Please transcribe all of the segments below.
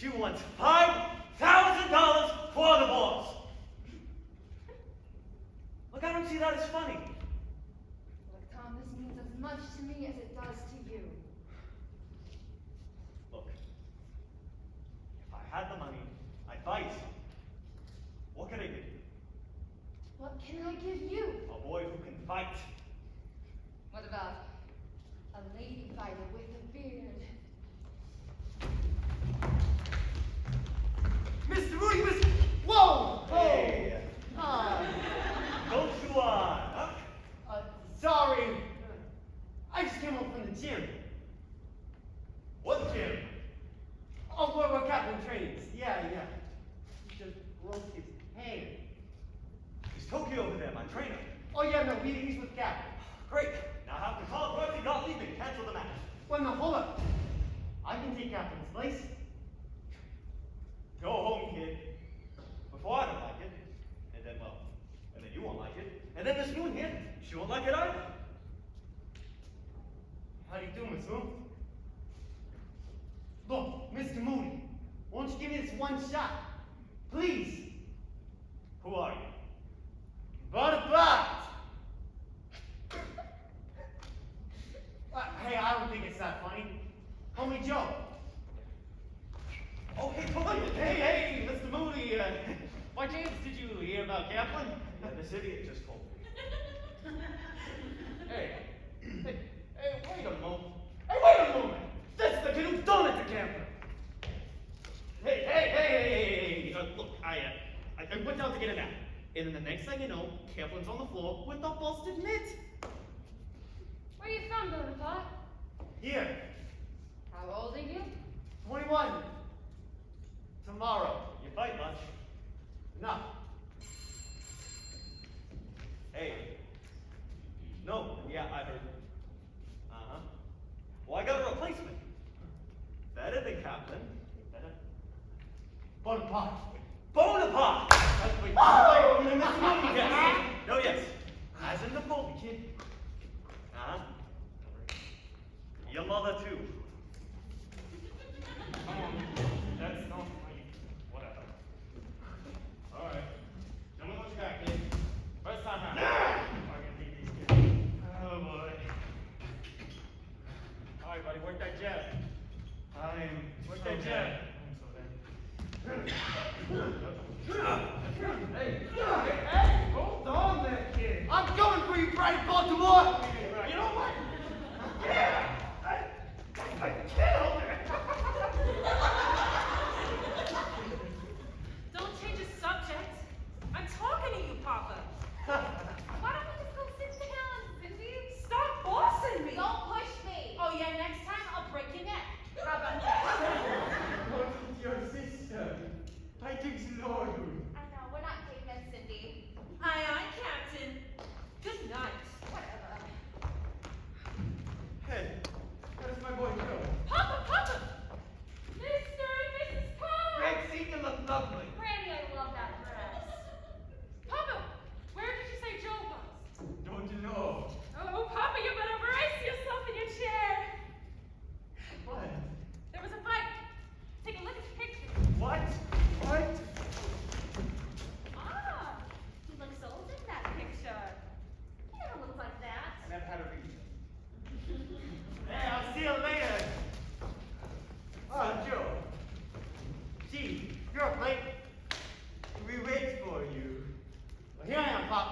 She wants $5,000 for the Bohls. Look, I don't see that as funny. Look, Tom, this means as much to me as it does to you. Look, if I had the money, I'd buy you some. What can I give you? What can I give you? A boy who can fight. What about a lady fighter with a beard? Mr. Moody, Mr. Whoa! Hey! Hi. Don't you, huh? Sorry. I just came home from the gym. What gym? Oh, where Captain trains. Yeah. He just broke his hand. Is Tokio over there, my trainer? Oh, yeah, no, he's with Captain. Great. Now have to call Roxy not leaving. Cancel the match. Well, no, hold up. I can take Captain's place. Go home, kid. Before I don't like it. And then, well, and then you won't like it. And then Miss Moon here, she won't like it either. How do you do, Miss Moon? Look, Mr. Moody, won't you give me this one shot? Please. Who are you? Bonaparte! Hey, I don't think it's that funny. Homie Joe. Oh, hey, Tokio. Hey, Mr. Moody. By chance, did you hear about Kaplan? Yeah, this idiot just told me. Hey, wait a moment. Hey, wait a moment. That's the kid who's done it to Kaplan. Hey. Look, I went down to get a nap. And then the next thing you know, Kaplan's on the floor with a busted mitt. Where you from, Bonaparte? Here, How old are you? 21. Tomorrow. You fight much? No. Hey. No, yeah, I heard. Uh-huh. Well, I got a replacement. Better than Captain. Better. Bonaparte. Bonaparte! Wait, Yes. No, yes. As in the Colby kid. Uh-huh. Your mother, too. That's not funny. Whatever. Alright. Tell me what you got, kid. First time out. I'm gonna beat these kids. Oh boy. Alright, buddy, work that jab. Work that jab. Hey, hold on there, kid. I'm coming for you, Bright Baltimore. You know what? Yeah. I killed her. Don't change the subject. I'm talking to you, Papa. Why don't we just go sit down, Cindy? Stop bossing me. Don't push me. Oh yeah, next time I'll break your neck. How about that? What is your sister? I think she's loyal. I know, we're not cavemen, Cindy. Aye, aye, Captain. Good night. Whatever. Hey, where's my boy Joe? Papa! Mr. and Mrs. Cora! Maxine, you look lovely. Randy, I love that dress. Papa, where did you say Joe was? Don't you know? Oh, Papa, you better brace yourself in your chair. What? There was a fight. Take a look at the picture. What? Ah, he looks old in that picture. He never looked like that. I never had a reason. Hey, I'll see you later. Oh, Joe. Gee, you're up late. We wait for you. Well, here I am, Pop.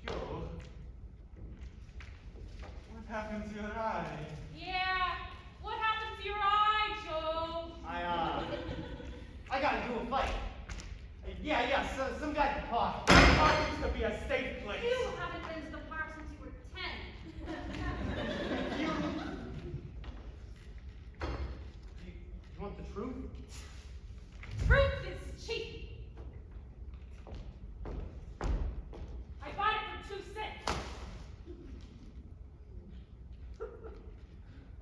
Joe, what happened to your eye? Yeah. What happened to your eye, Joe? I gotta do a fight. Yeah, so, some guy at the park. The park used to be a safe place. You haven't been to the park since you were 10. You want the truth? Truth is cheap. I bought it for 2 cents.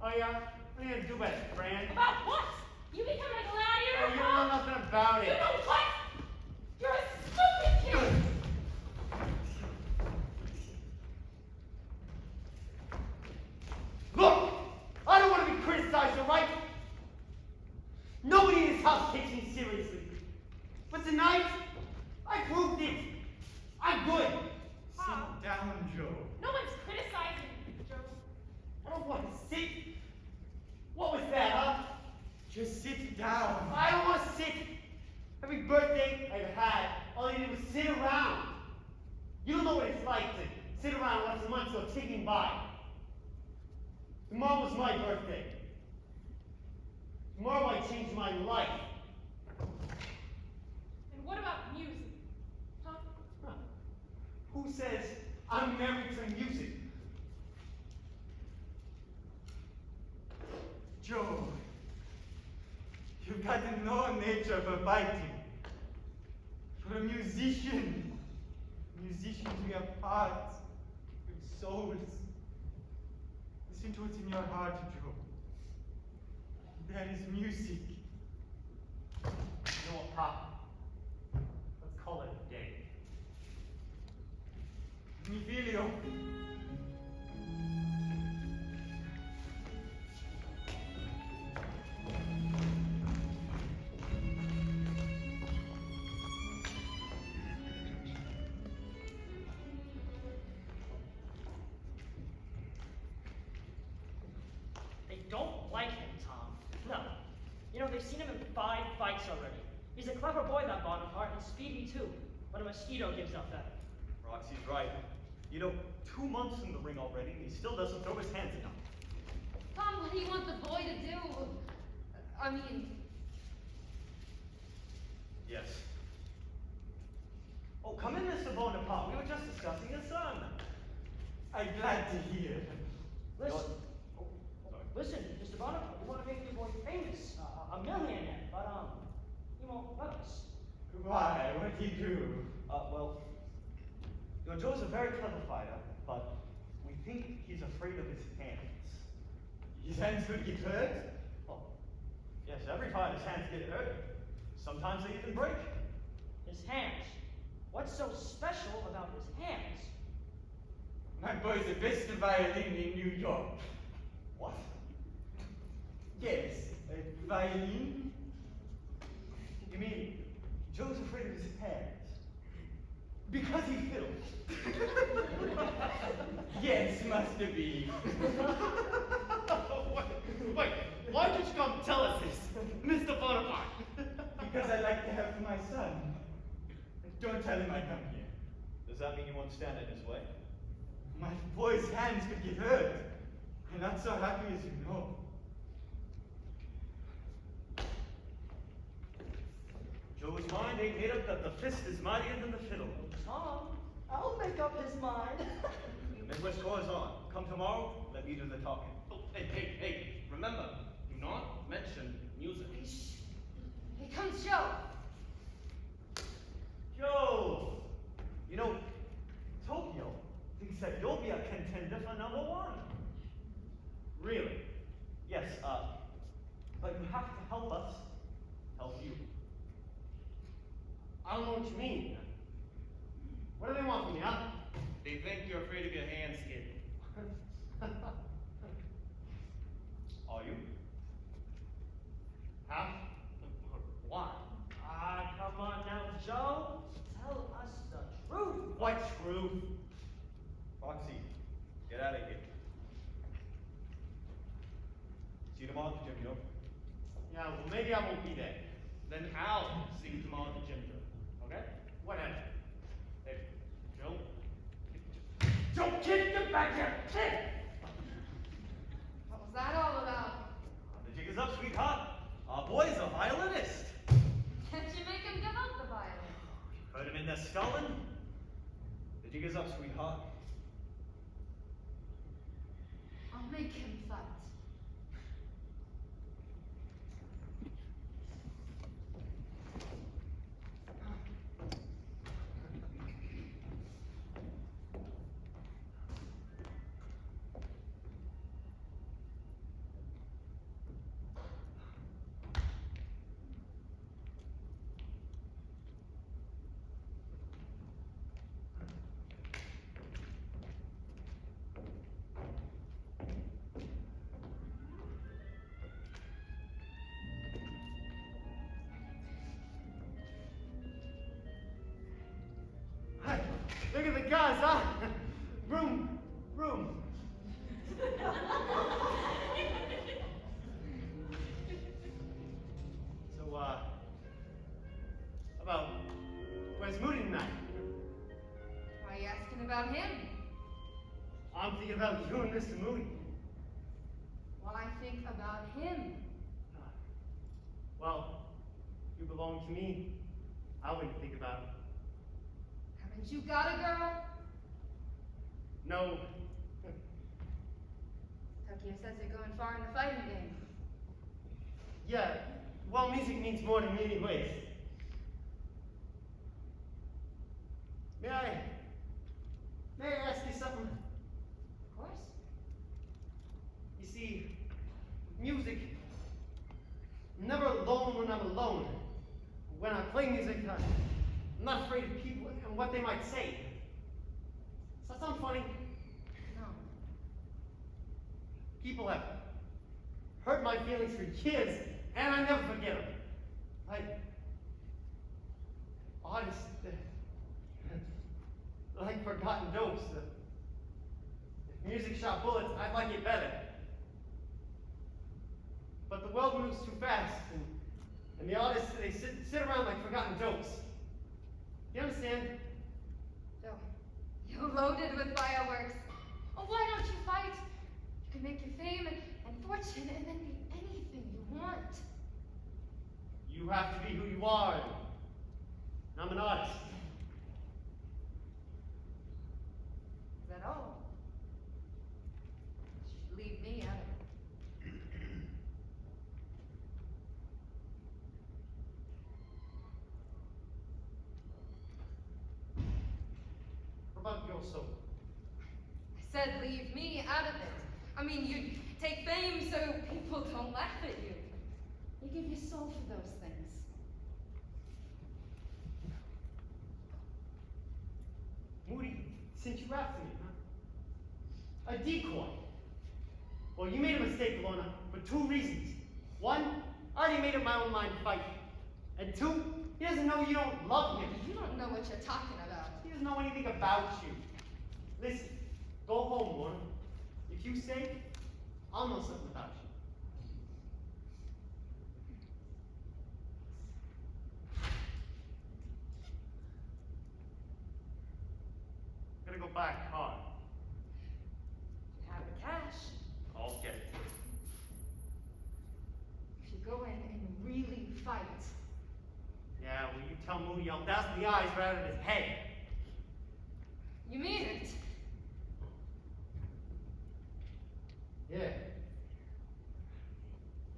Oh yeah? What are you gonna do about it, Fran? About what? You becoming a gladiator? Oh, you don't know nothing about You it. know what? You're a stupid kid. Look! I don't want to be criticized, alright? by. Tomorrow was my birthday. Tomorrow might change my life. And what about music? Huh? Huh. Who says I'm married to music? Joe, you've got no nature for fighting. You're a musician. Musicians, we have hearts, we have souls. Listen to what's in your heart, Joe. That is music. You know what, Pop? Let's call it a day. Mi figlio. They don't like him, Tom. No. You know, they've seen him in 5 fights already. He's a clever boy, that Bonaparte, and speedy too. But a mosquito gives up that. Roxy's right. You know, 2 months in the ring already, and he still doesn't throw his hands enough. Tom, what do you want the boy to do? I mean, Yes. Oh, come in, Mr. Bonaparte. We were just discussing your son. I'm glad to hear. Listen, Oh, sorry. listen, Mr. Bonaparte, we want to make your boy famous, a millionaire, but he won't let us. Why? What'd he do? Well, your Joe's a very clever fighter, but we think he's afraid of his hands. His hands could get hurt? Oh, yes, every time his hands get hurt. Sometimes they even break. His hands. What's so special about his hands? My boy's the best violin in New York. What? Yes, a violin? You mean Joe's afraid of his hands? Because he fiddles. Yes, must be. Wait, why did you come tell us this, Mr. Bonaparte? Because I like to have my son. Don't tell him I come here. Does that mean you won't stand in his way? My boy's hands could get hurt. I'm not so happy as you know. Joe's mind ain't made up that the fist is mightier than the fiddle. Tom, I'll make up his mind. The Midwest tour is on. Come tomorrow, let me do the talking. Oh, hey, remember, do not mention music. here comes Joe. Joe! You know, Tokio thinks that you'll be a contender for #1. Really? Yes, but you have to help us help you. I don't know what you mean. What do they want from me, huh? They think you're afraid of your hands, kid. Are you? Huh? Why? Ah, come on now, Joe. Tell us the truth. What truth? Roxy, get out of here. See you tomorrow at the gym, Joe. Yeah, well, maybe I won't be there. Then I'll see you tomorrow at the gym, Joe. Okay? Whatever. Hey, Joe? Joe, kid, get back here! Kid! What was that all about? The jig is up, sweetheart. Our boy's a violinist. Can't you make him give up the violin? Heard him in there sculling? The jig is up, sweetheart. I'll make him fight. Look at the guys, huh? Room. So, about, where's Moody tonight? Why are you asking about him? I'm thinking about you and Mr. Moody. Why think about him? Well, you belong to me. I wouldn't think about it. Haven't you got a girl? No. Tokio says you're going far in the fighting game. Yeah, well, music means more to me anyways. May I ask you something? Of course. You see, music, I'm never alone when I'm alone. When I play music, I'm not afraid of people and what they might say. Does that sound funny? No. People have hurt my feelings for years, and I never forget them. Artists, like forgotten jokes. If music shot bullets, I'd like it better. But the world moves too fast, and the artists, they sit around like forgotten jokes. You understand? So, you're loaded with fireworks. Oh, why don't you fight? You can make your fame and fortune and then be anything you want. You have to be who you are, and I'm an artist. Is that all? You should leave me out of it. What about your soul? I said leave me out of it. I mean, you take fame so people don't laugh at you. You give your soul for those things. Moody sent you after me, huh? A decoy. Well, you made a mistake, Lorna, for two reasons. One, I already made up my own mind to fight. And two, he doesn't know you don't love him. You don't know what you're talking about. He doesn't know anything about you. Listen, go home, Lorna. If you stay, I'll know something about you. Gotta go back hard. You have the cash. I'll get it. If you go in and really fight, Yeah, well, you tell Moody I'll dazzle the eyes right out of his head. you mean it. Yeah.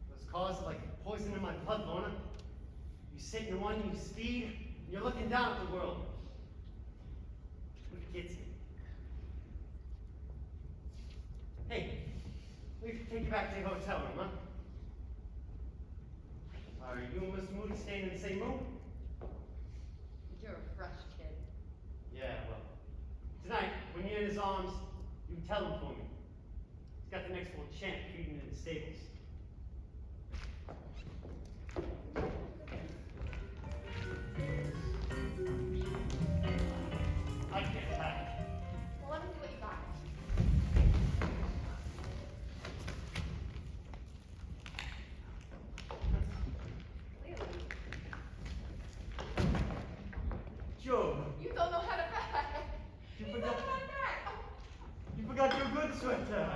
Those cars are like poison in my blood, Lorna. You sit in one, you speed, and you're looking down at the world. It gets me. Hey, we can take you back to the hotel room, huh? Are you and Mr. Moody staying in the same room? You're a fresh kid. Yeah, well, tonight, when you're in his arms, you can tell him for me. He's got the next world champ feeding in the stables. I can't pack. Well, let me see what you got. Clearly. Joe, You don't know how to pack. you You forgot, don't know how to pack. you forgot your good sweater.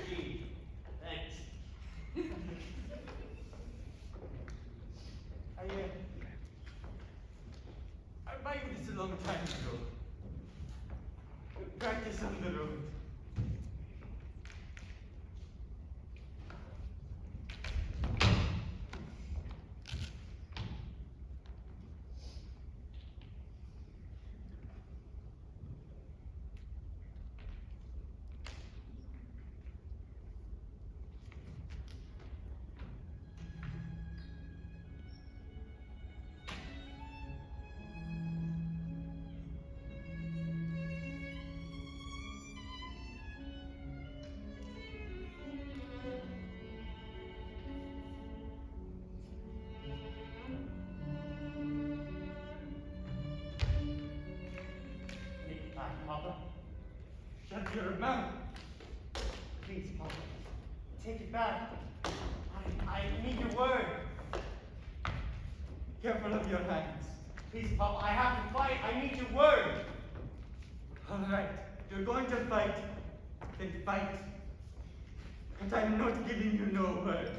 Gee, thanks. I buy you this a long time ago. Practice on the road. Take it back, Papa. Shut your mouth. Please, Papa. Take it back. I need your word. Careful of your hands. Please, Papa, I have to fight. I need your word. All right, you're going to fight. Then fight. And I'm not giving you no word. Is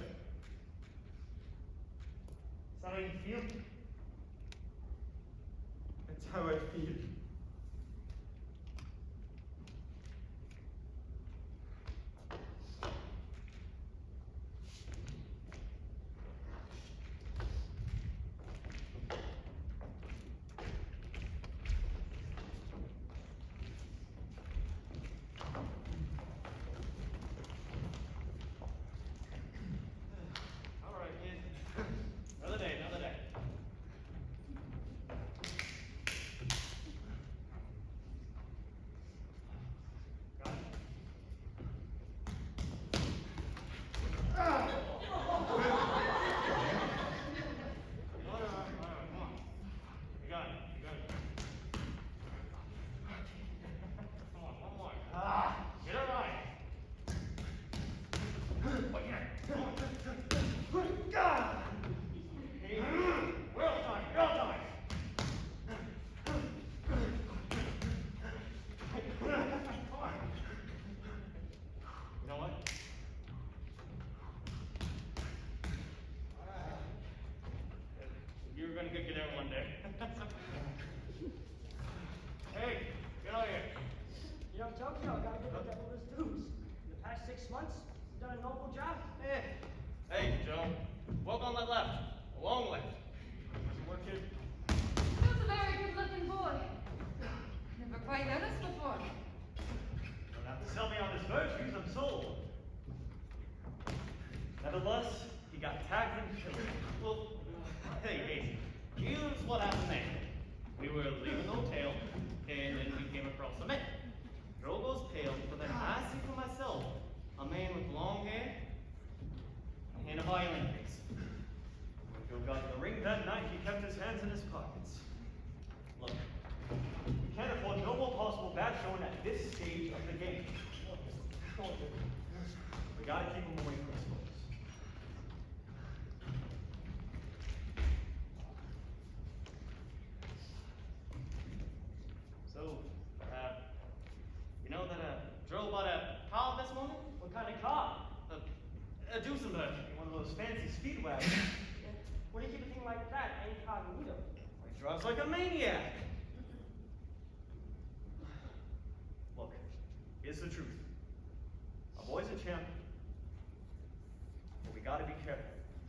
that how you feel? That's how I feel. All right, kid. Another day, another day. Got it. All right, come on. You got it, you got it. Come on, one more. Get it right. Oh, yeah. Come on. Hey, well done, well done. Come on. You know what? You were gonna get there one day. Hey, get out here. You know, Tokio, I gotta give the devil his dues. In the past 6 months, he's done a noble job. Hey, Joe. Walk on that left. A long left. Does it work, kid? He was a very good-looking boy. Never quite noticed before. Don't have to sell me on his virtues, I'm sold. Nevertheless, he got tagged and killed. Well, hey, here's what happened there. We were leaving the hotel, and then we came across a man. Girl goes pale, but then I see for myself a man with long hair and a violin case. When Joe got in the ring that night, he kept his hands in his pockets. Look, we can't afford no more possible bad showing at this stage of the game. We gotta keep him away from his folks. So, you know that drove about a car this morning? What kind of car? A Duesenberg. One of those fancy speed wagons. What do you keep a thing like that incognito? He drives like a maniac. Look, here's the truth. Our boy's a champ, but we gotta be careful.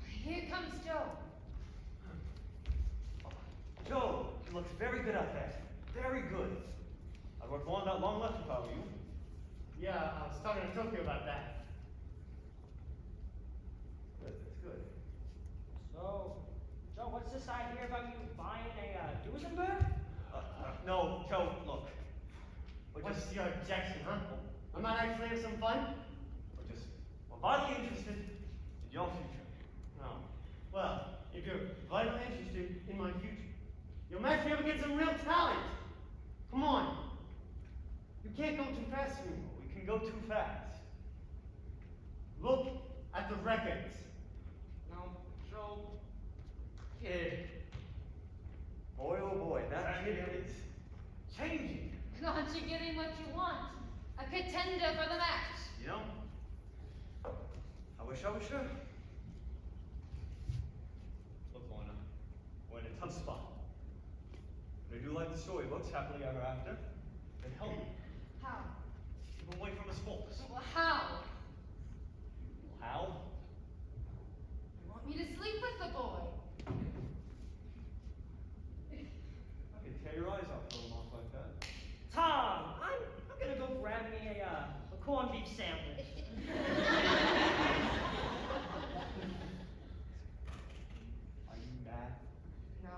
Here comes Joe. Joe, he looks very good out there. Very good. I'd work more on that long left if I were you. Yeah, I was talking to Tokyo about that. Good, that's good. So, Joe, what's this I hear about you buying a Duesenberg? No, Joe, look. What's your objection, huh? I'm not actually have some fun? We're vitally interested in your future. No. Well, if you're vitally interested in my future, you'll match me up against some real talent. Come on. You can't go too fast for me. We can go too fast. Look at the records. Now, Joe. Kid. Boy, oh boy, that kid is changing. Aren't you getting what you want? A contender for the match. You know? I wish I was sure. Look, Lorna, we're in a tough spot. But I do like the storybooks, happily ever after. Then help me. How? Keep him away from his folks. Well, how? How? You want me to sleep with the boy? I could tear your eyes out for him off like that. Tom, I'm gonna go grab me a corned beef sandwich. Are you mad? No.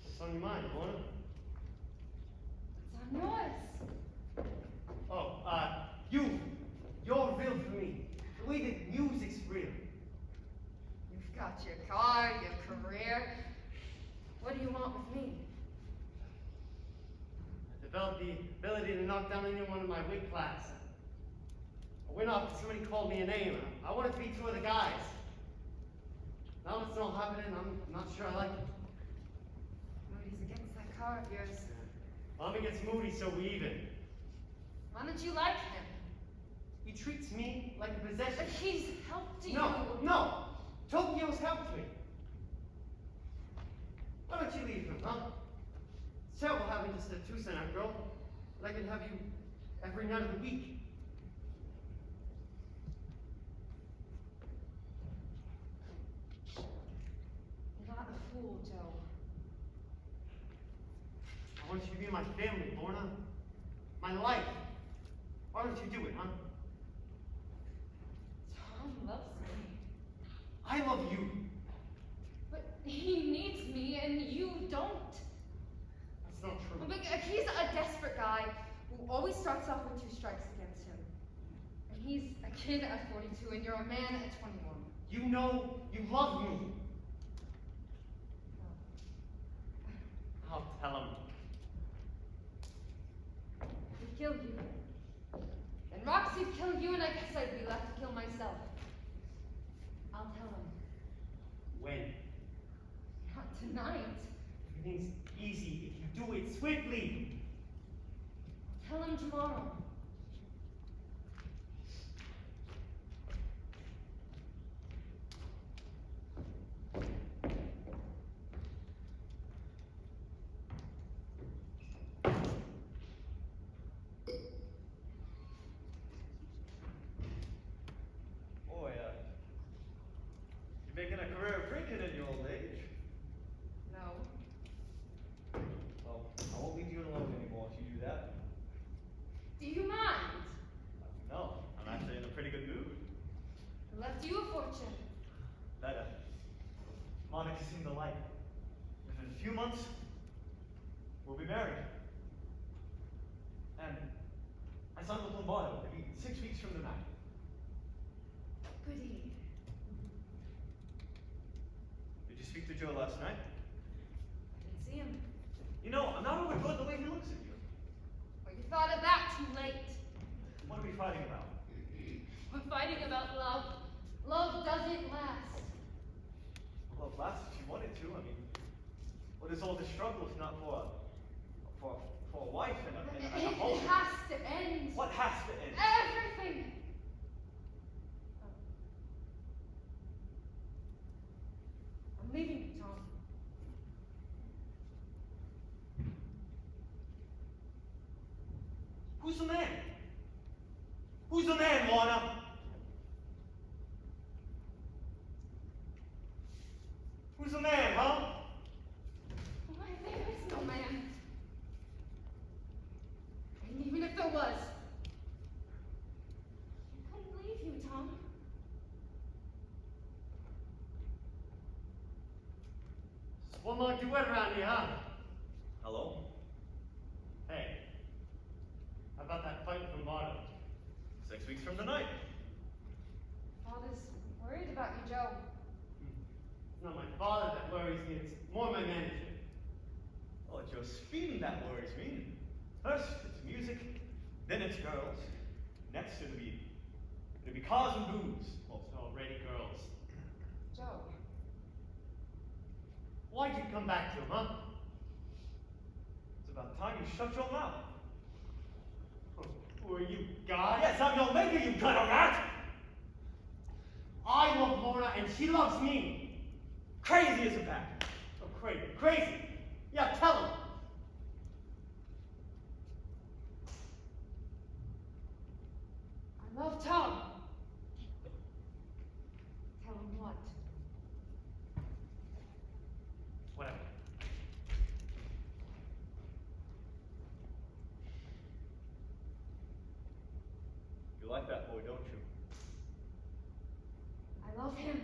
What's on your mind, Lorna? It's on yours. Oh, you're real for me. The way that music's real. You've got your car, your career. What do you want with me? I developed the ability to knock down anyone in my weight class. I went off because somebody called me a name. I wanted to be two of the guys. Now it's not happening, I'm not sure I like it. Moody's against that car of yours. I'm against Moody, so we even. Why don't you like him? He treats me like a possession. But he's helped you. No! Tokio's helped me. Why don't you leave him, huh? It's terrible having just a 2-cent girl, but I can have you every night of the week. You're not a fool, Joe. I want you to be my family, Lorna. My life. Why don't you do it, huh? Tom loves me. I love you. But he needs me and you don't. That's not true. But he's a desperate guy who always starts off with 2 strikes against him. And he's a kid at 42 and you're a man at 21. You know you love me. I'll tell him. He'd kill you. And Roxy'd kill you and I guess I'd be left to kill myself. I'll tell him. When? Not tonight. Everything's easy if you do it swiftly. I'll tell him tomorrow. Boy, you're making a career of drinking in your old age. No. Well, I won't leave you alone anymore if you do that. Do you mind? No, I'm actually in a pretty good mood. I left you a fortune. Better. Monica's seen the light. And in a few months, we'll be married. And I signed with Lombardo. It'll be 6 weeks from tonight. Goody. Did you speak to Joe last night? I didn't see him. You know, I'm not overjoyed the way he looks at you. Well, you thought of that too late. What are we fighting about? We're fighting about love. Love doesn't last. Well, last if you wanted to. I mean, what is all this struggle if not for a wife and a home? It has to end. What has to end? Everything. I'm leaving you, Tom. Who's the man? Who's the man, Lorna? Who's the man, huh? Why, there is no man. And even if there was, I couldn't leave you, Tom. Just one more duet around here, huh? Hello? Hey. How about that fight from Bonaparte? 6 weeks from tonight. Father's worried about you, Joe. It's not my father that worries me, it's more my manager. Oh, it's your speeding that worries me. First, it's music, then it's girls. Next, it'll be cars and booze. Well, it's already girls. Joe. Why'd you come back to him, huh? It's about time you shut your mouth. Who are you, God? Yes, I'm your maker, you gutter rat! I love Lorna and she loves me. Crazy as a bat. Oh, crazy. Crazy? Yeah, tell him. I love Tom. Tell him what? Whatever. You like that boy, don't you? I love him.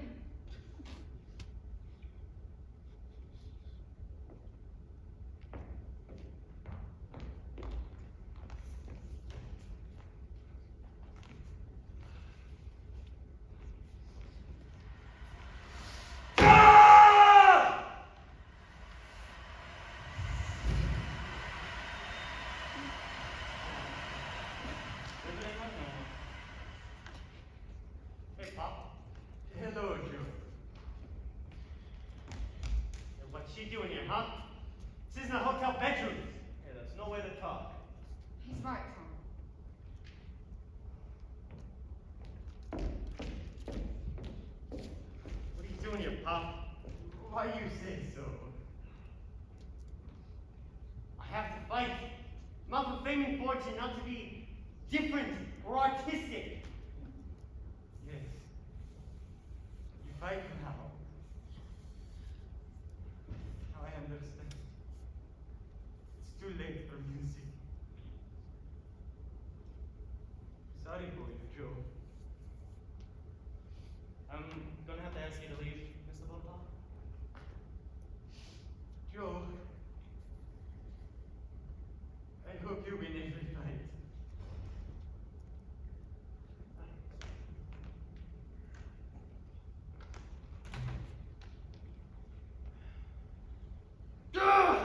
huh? Why you say so? I have to fight. Not for fame and fortune, not to be different or artistic. Yes. You fight now. Now I understand. It's too late for music. Sorry for you, Joe. I'm gonna have to ask you to leave, Mr. Bonaparte. Joe, I hope you win every fight. Ugh!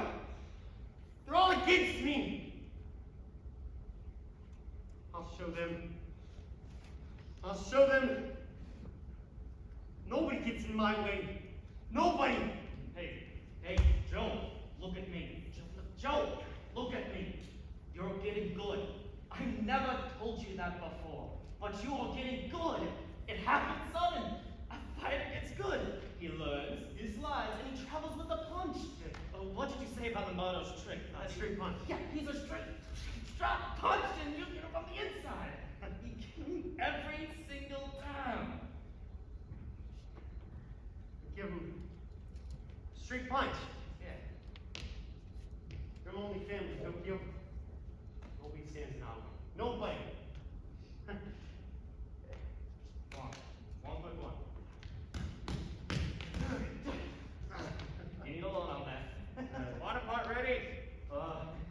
They're all against me. I'll show them. I'll show them. Nobody gets in my way. Nobody. Hey, Joe, look at me. Joe, look at me. You're getting good. I never told you that before, but you are getting good. It happens sudden. A fighter gets good. He learns, he slides, and he travels with a punch. What did you say about the Murdo's trick? A straight punch. Yeah, he's a straight punch, and you get him from the inside. He gets me every single time. Give him a straight punch. Yeah. You're my only family, Tokio. Nobody stands in our way. Nobody. One quick one. You need a loan on that. Bonaparte ready?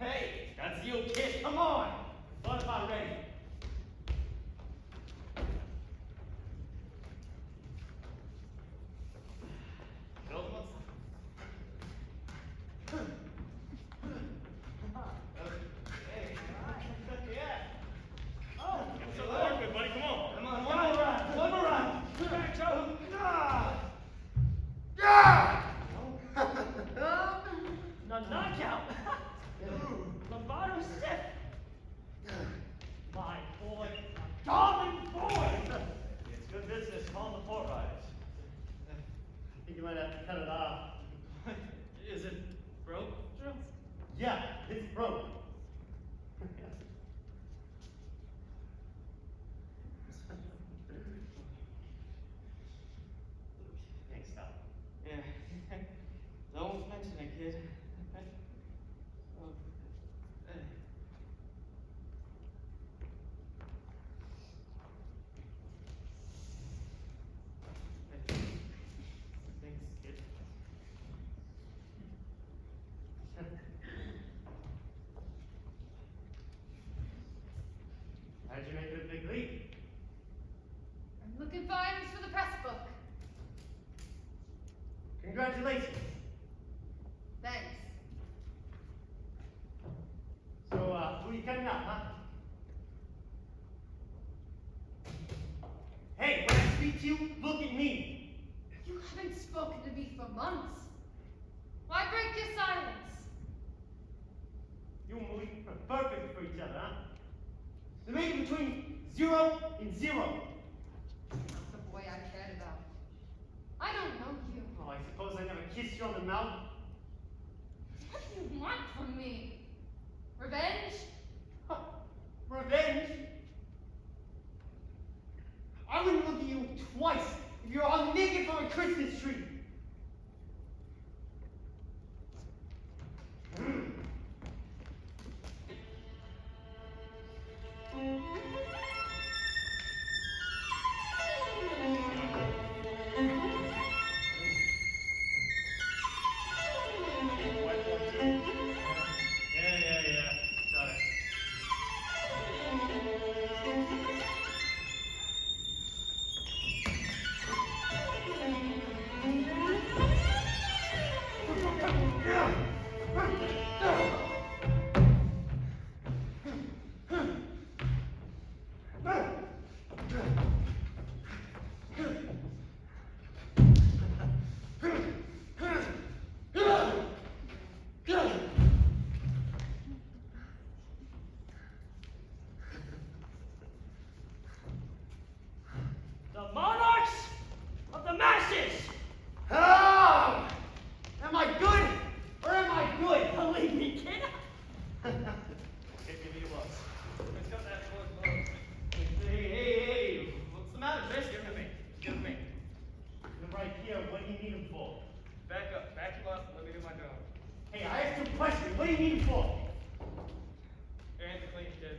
Hey, that's you, kid. Come on. Bonaparte ready. Build him up. Hey. Yeah. Oh, so good, buddy. Come on. Come on. One more round. One more round. Back, Joe. No knockout. Lombardo stiff. My boy, darling boy. It's good business calling the port riders. I think you might have to cut it off. Is it broke, Joe? Yeah, it's broke. Thanks, Doc. Yeah. Don't mention it, kid. Thanks, kid. How'd you make it a big leap? I'm looking fine for the press book. Congratulations. Thanks. So, who are you cutting out, huh? Hey, when I speak to you, look at me. You haven't spoken to me for months. Why break your silence? You and Moody are perfect for each other, huh? The making between 0 and 0. Not the boy I cared about. I don't know you. Oh, I suppose I never kissed you on the mouth. What do you want from me? Revenge? Huh. Revenge? I wouldn't look at you twice if you were all naked from a Christmas tree. Yeah. Got it. Give me. You're right here. What do you need him for? Back up. Back him up. Let me do my job. Hey, I asked you a question. What do you need him for? And clean, kid.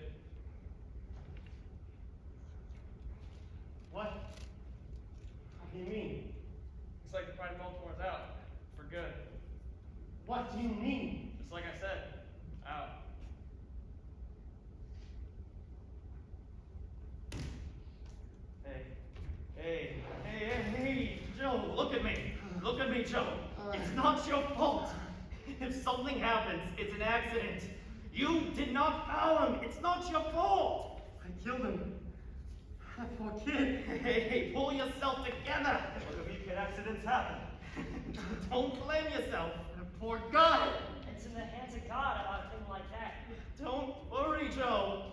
What? What do you mean? Looks like the pride of Baltimore's out. For good. What do you mean? Just like I said. Out. Hey, Joe, look at me. Look at me, Joe. It's not your fault. If something happens, it's an accident. You did not foul him. It's not your fault. I killed him. That poor kid. Hey, pull yourself together. Look at me, kid. Accidents happen. Don't blame yourself. That poor guy. It's in the hands of God about a thing like that. Don't worry, Joe.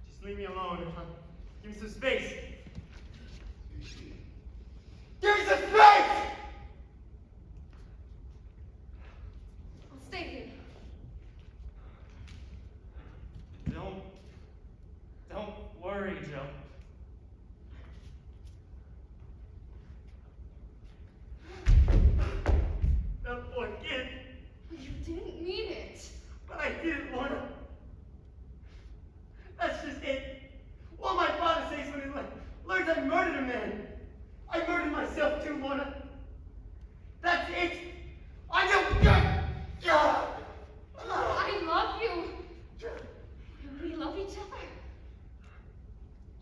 Just leave me alone. Give me some space. Give me some space! I'll stay here. Don't worry, Joe. That poor kid. You didn't mean it. But I didn't want to. That's just it. What my father says when he learns I murdered a man. I murdered myself too, Lorna. That's it. I don't get. I love you. And we love each other.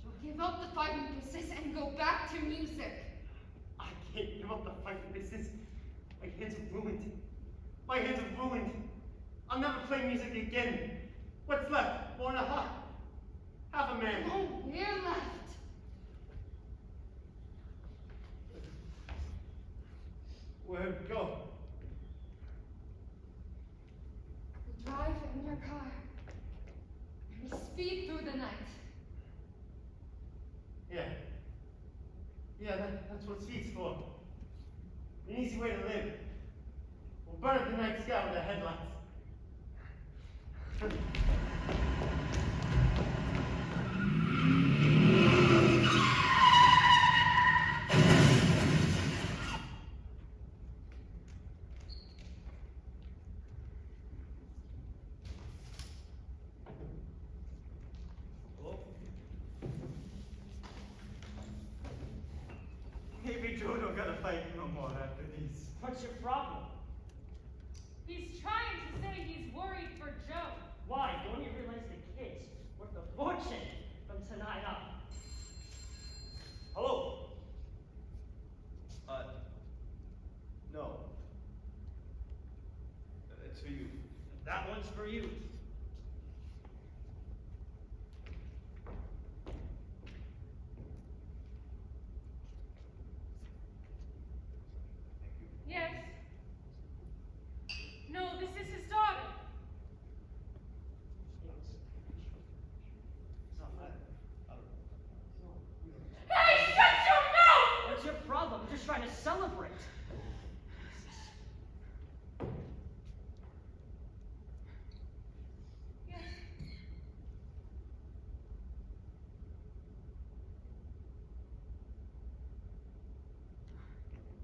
So give up the fighting business and go back to music. I can't give up the fighting business. My hands are ruined. My hands are ruined. I'll never play music again. What's left, Lorna? Half a man. Oh, we're left. Where'd it go? We drive in your car. And we speed through the night. Yeah, that's what speed's for. An easy way to live. We'll burn up the night sky with our headlights. Maybe Joe don't gotta fight no more after these. What's your problem? He's trying to say he's worried for Joe. Why? Don't you realize the kid's worth a fortune from tonight on? Hello? No. It's for you. That one's for you. Yes. No, this is his daughter. Hey, shut your mouth! What's your problem? I'm just trying to celebrate. Yes.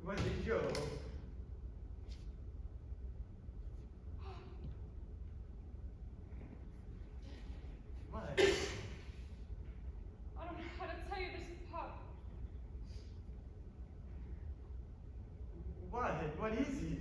Was it Joe? What? I don't know how to tell you this, Pop. What? What is he?